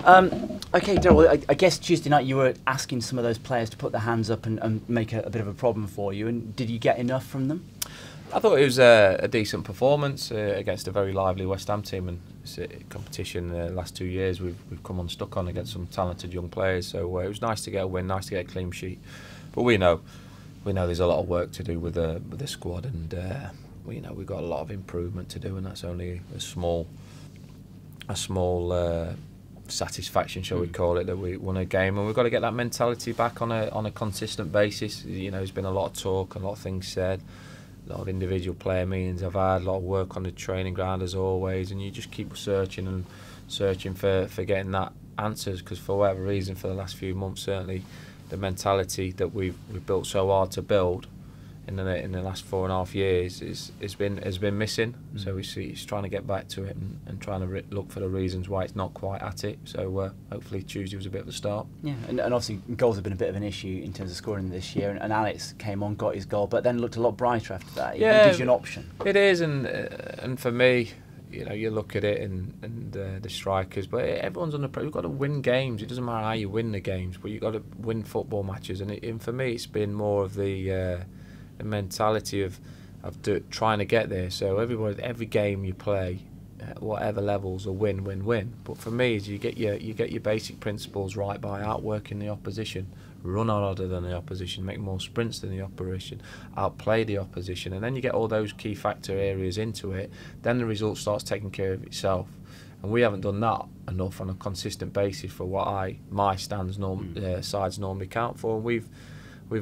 Okay, Darrell, I guess Tuesday night you were asking some of those players to put their hands up and make a bit of a problem for you, and did you get enough from them? I thought it was a decent performance against a very lively West Ham team, and it's a competition the last 2 years we've come unstuck on against some talented young players. So it was nice to get a win, nice to get a clean sheet. But we know there's a lot of work to do with the squad, and we've got a lot of improvement to do, and that's only a small satisfaction, shall we call it, that we won a game. And we've got to get that mentality back on a consistent basis. There's been a lot of talk, a lot of things said. A lot of individual player meetings I've had, a lot of work on the training ground as always, and you just keep searching for getting that answers, because for whatever reason for the last few months, certainly the mentality that we've built so hard to build in the last 4.5 years has been missing. So he's trying to get back to it and trying to look for the reasons why it's not quite at it. So hopefully Tuesday was a bit of a start. Yeah, and obviously goals have been a bit of an issue in terms of scoring this year, and Alex came on, got his goal, but then looked a lot brighter after that. Yeah, it gives you an option. It is, and for me, you look at it and the strikers, but everyone's under pressure. You've got to win games. It doesn't matter how you win the games, but you've got to win football matches. And for me, it's been more of the mentality of trying to get there. So every game you play, whatever levels, a win. But for me, is you get your basic principles right by outworking the opposition, run harder than the opposition, make more sprints than the opposition, outplay the opposition, and then you get all those key factor areas into it. Then the result starts taking care of itself. And we haven't done that enough on a consistent basis for what my sides normally count for. And we've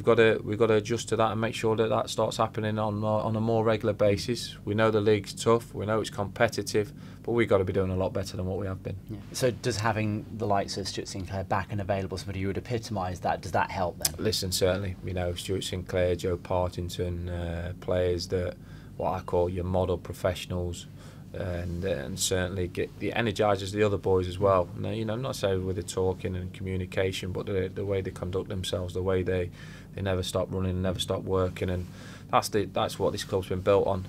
got to adjust to that and make sure that starts happening on a more regular basis. We know the league's tough, we know it's competitive, but we've got to be doing a lot better than what we have been. Yeah. So does having the likes of Stuart Sinclair back and available, somebody who would epitomise that, does that help then? Listen, certainly. Stuart Sinclair, Joe Partington, players that what I call your model professionals, and certainly get the energizers, the other boys as well. Now, not necessarily with the talking and communication, but the way they conduct themselves, the way they never stop running, never stop working, and that's what this club's been built on.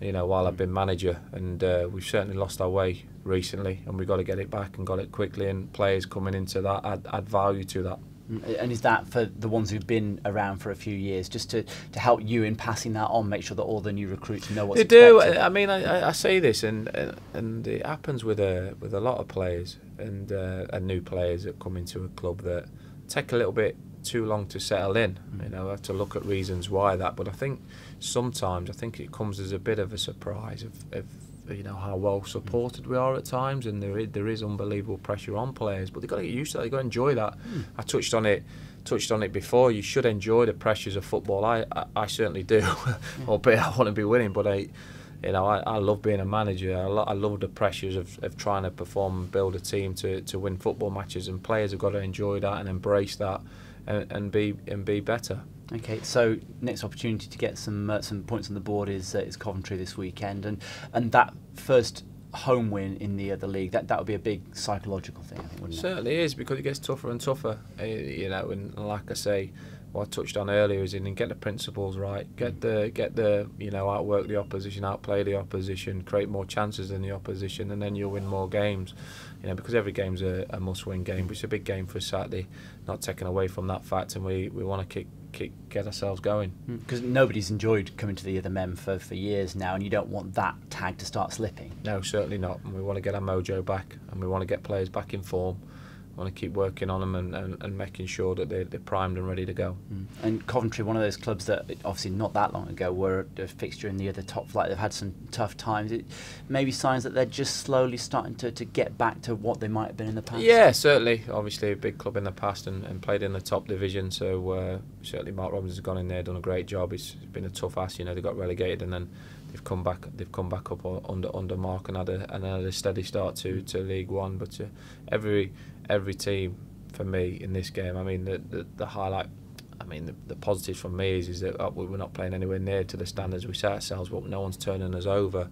While I've been manager, and we've certainly lost our way recently, and we've got to get it back and got it quickly. And players coming into that add value to that. And is that for the ones who've been around for a few years, just to help you in passing that on, make sure that all the new recruits know what's expected? They do. I mean, I say this, and it happens with a lot of players and new players that come into a club that take a little bit too long to settle in. I have to look at reasons why that. But I think sometimes it comes as a bit of a surprise of how well supported we are at times, and there is unbelievable pressure on players, but they've got to get used to that. They've got to enjoy that. I touched on it before. You should enjoy the pressures of football. I certainly do. Albeit I want to be winning, but I love being a manager. I love the pressures of trying to perform and build a team to win football matches, and players have got to enjoy that and embrace that and be better. Okay, so next opportunity to get some points on the board is Coventry this weekend, and that first home win in the league, that would be a big psychological thing, I think, wouldn't it? Certainly is, because it gets tougher and tougher. And like I say, what I touched on earlier is get the principles right, get the outwork the opposition, outplay the opposition, create more chances than the opposition, and then you'll win more games. Because every game's a must-win game, but it's a big game for Saturday. Not taken away from that fact, and we want to get ourselves going. Because nobody's enjoyed coming to the Mem for years now, and you don't want that tag to start slipping. No, certainly not. And we want to get our mojo back, and we want to get players back in form. We want to keep working on them and making sure that they're primed and ready to go. And Coventry, one of those clubs that obviously not that long ago were a fixture in the other top flight. They've had some tough times. It maybe signs that they're just slowly starting to get back to what they might have been in the past. Yeah, certainly. Obviously a big club in the past and played in the top division. So certainly Mark Robbins has gone in there, done a great job. It's been a tough ask. They got relegated and then they've come back up under Mark and had a steady start to League One. But every team for me in this game, I mean the highlight, I mean the positives for me is that we're not playing anywhere near to the standards we set ourselves, but no one's turning us over.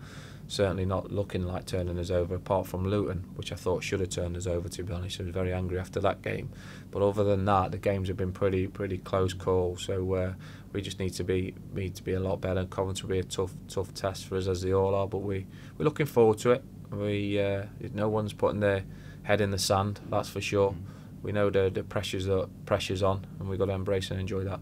Certainly not looking like turning us over, apart from Luton, which I thought should have turned us over, to be honest. I was very angry after that game. But other than that, the games have been pretty close calls. So we just need to be a lot better. And Coventry will be a tough test for us, as they all are. But we're looking forward to it. No one's putting their head in the sand, that's for sure. We know the pressure's on, and we've got to embrace and enjoy that.